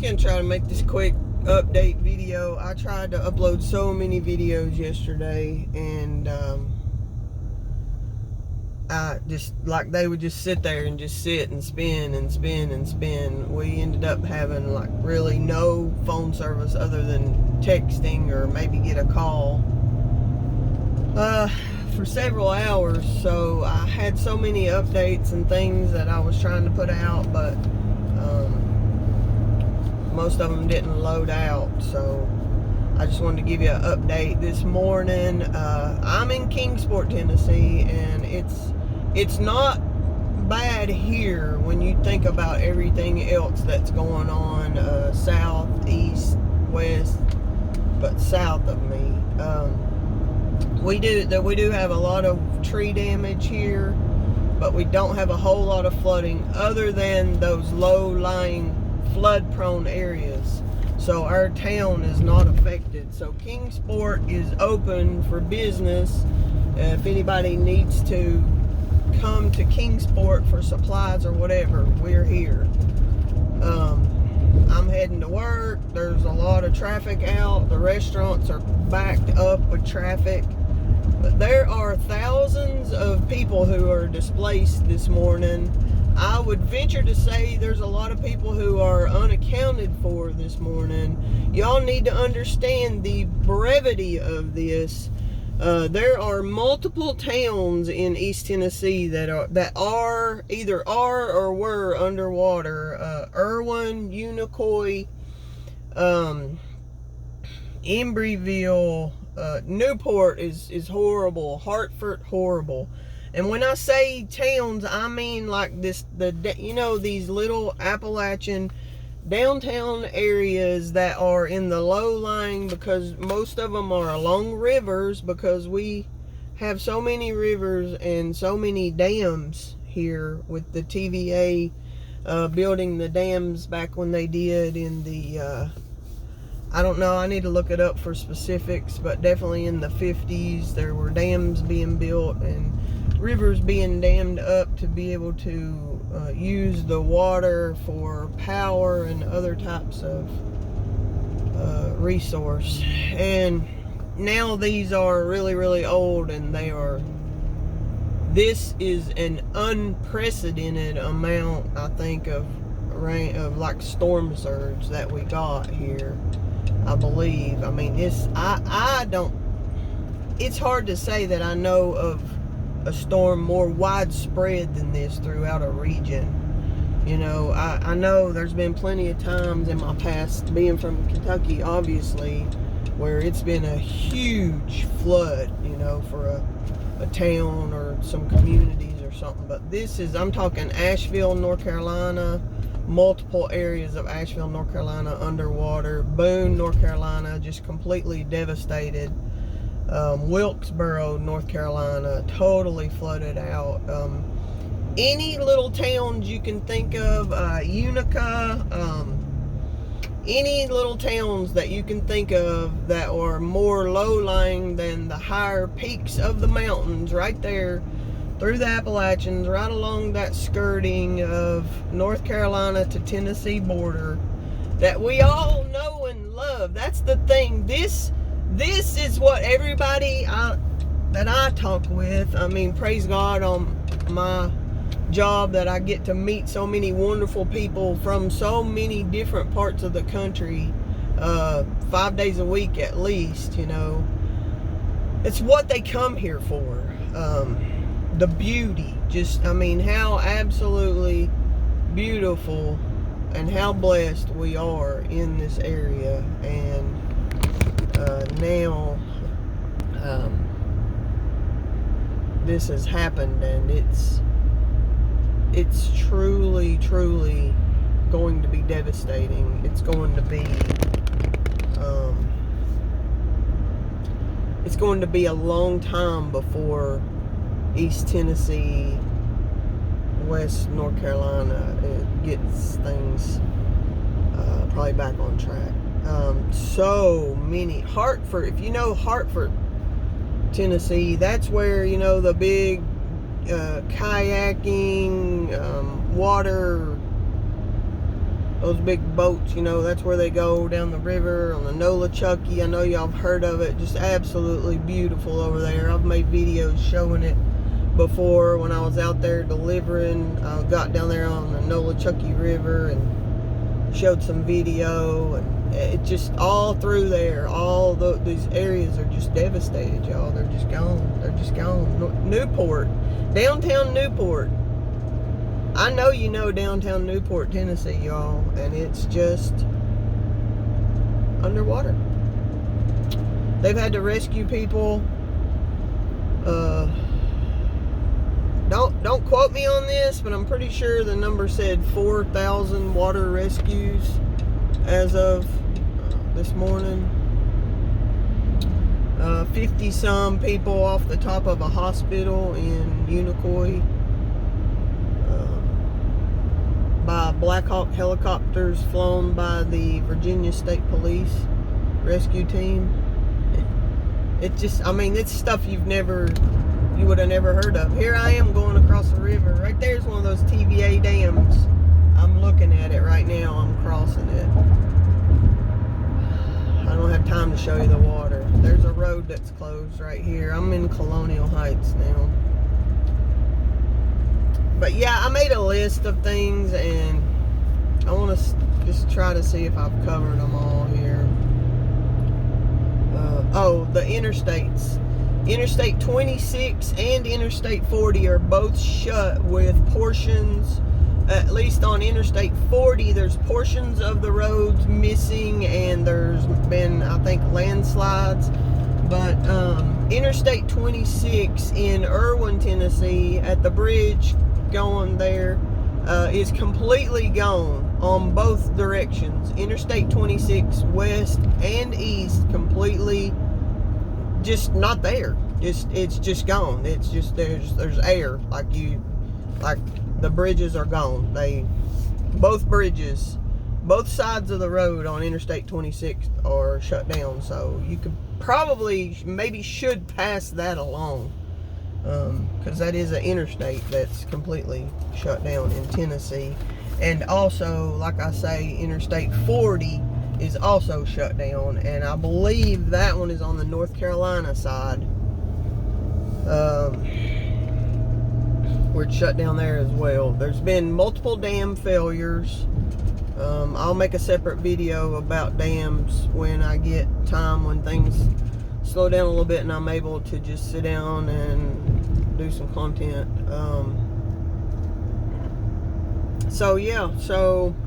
gonna try to make this quick update video. I tried to upload so many videos yesterday, and I just, like, they would just sit there and just sit and spin and spin and spin. We ended up having like really no phone service other than texting or maybe get a call for several hours. So I had so many updates and things that I was trying to put out, but most of them didn't load out. So I just wanted to give you an update this morning. I'm in Kingsport, Tennessee, and it's not bad here when you think about everything else that's going on south, east, west, but south of me. We do have a lot of tree damage here, but we don't have a whole lot of flooding other than those low-lying flood-prone areas. So our town is not affected. So Kingsport is open for business. If anybody needs to come to Kingsport for supplies or whatever, we're here. I'm heading to work. There's a lot of traffic out. The restaurants are backed up with traffic. But there are thousands of people who are displaced this morning. I would venture to say there's a lot of people who are unaccounted for this morning. Y'all need to understand the brevity of this. There are multiple towns in East Tennessee that either are or were underwater. Irwin, Unicoi, Embryville, Newport is horrible. Hartford, horrible. And when I say towns, I mean like these little Appalachian downtown areas that are in the low-lying, because most of them are along rivers, because we have so many rivers and so many dams here with the TVA building the dams back when they did in the I don't know, I need to look it up for specifics, but definitely in the 50s there were dams being built and rivers being dammed up to be able to use the water for power and other types of resource. And now these are really, really old, and this is an unprecedented amount, I think, of rain, of like storm surge that we got here, I believe. I mean, it's hard to say that I know of a storm more widespread than this throughout a region. You know, I know there's been plenty of times in my past, being from Kentucky, obviously, where it's been a huge flood, you know, for a town or some communities or something. But this is, I'm talking Asheville, North Carolina, multiple areas of Asheville, North Carolina underwater. Boone, North Carolina, just completely devastated. Wilkesboro, North Carolina, totally flooded out. Any little towns you can think of, Unica, any little towns that you can think of that are more low-lying than the higher peaks of the mountains, right there through the Appalachians, right along that skirting of North Carolina to Tennessee border, that we all know and love. That's the thing. This is what everybody that I talk with, I mean, praise God on my job that I get to meet so many wonderful people from so many different parts of the country, 5 days a week at least, you know. It's what they come here for. The beauty, just, I mean, how absolutely beautiful and how blessed we are in this area. And now this has happened, and it's truly going to be devastating. It's going to be a long time before East Tennessee, West North Carolina, it gets things probably back on track. So many. Hartford, if you know Hartford, Tennessee, that's where, you know, the big kayaking, water those big boats, you know, that's where they go down the river on the Nolichucky. I know y'all have heard of it. Just absolutely beautiful over there. I've made videos showing it before when I was out there delivering. I got down there on the Nolichucky River and showed some video, and it just all through there, these areas are just devastated, y'all. They're just gone. They're just gone. Newport, downtown Newport. I know you know downtown Newport, Tennessee, y'all, and it's just underwater. They've had to rescue people. Don't quote me on this, but I'm pretty sure the number said 4,000 water rescues as of this morning. 50 some people off the top of a hospital in Unicoi. By Black Hawk helicopters flown by the Virginia State Police rescue team. It just, I mean, it's stuff you would have never heard of. Here I am going across the river. Right there's one of those TVA dams. I'm looking at it right now. I'm crossing it. I don't have time to show you the water. There's a road that's closed right here. I'm in Colonial Heights now. But yeah, I made a list of things, and I want to just try to see if I've covered them all here. The interstates. Interstate 26 and Interstate 40 are both shut, with portions, at least on Interstate 40, there's portions of the roads missing, and there's been, I think, landslides. But Interstate 26 in Irwin, Tennessee, at the bridge going there, is completely gone on both directions. Interstate 26 west and east, completely just not there. It's just gone. It's just there's air, like the bridges are gone. Both bridges, both sides of the road on Interstate 26 are shut down. So you could probably, maybe should pass that along, because that is an interstate that's completely shut down in Tennessee. And also, like I say, Interstate 40 is also shut down, and I believe that one is on the North Carolina side, where it's shut down there as well. There's been multiple dam failures. I'll make a separate video about dams when I get time, when things slow down a little bit and I'm able to just sit down and do some content. So yeah,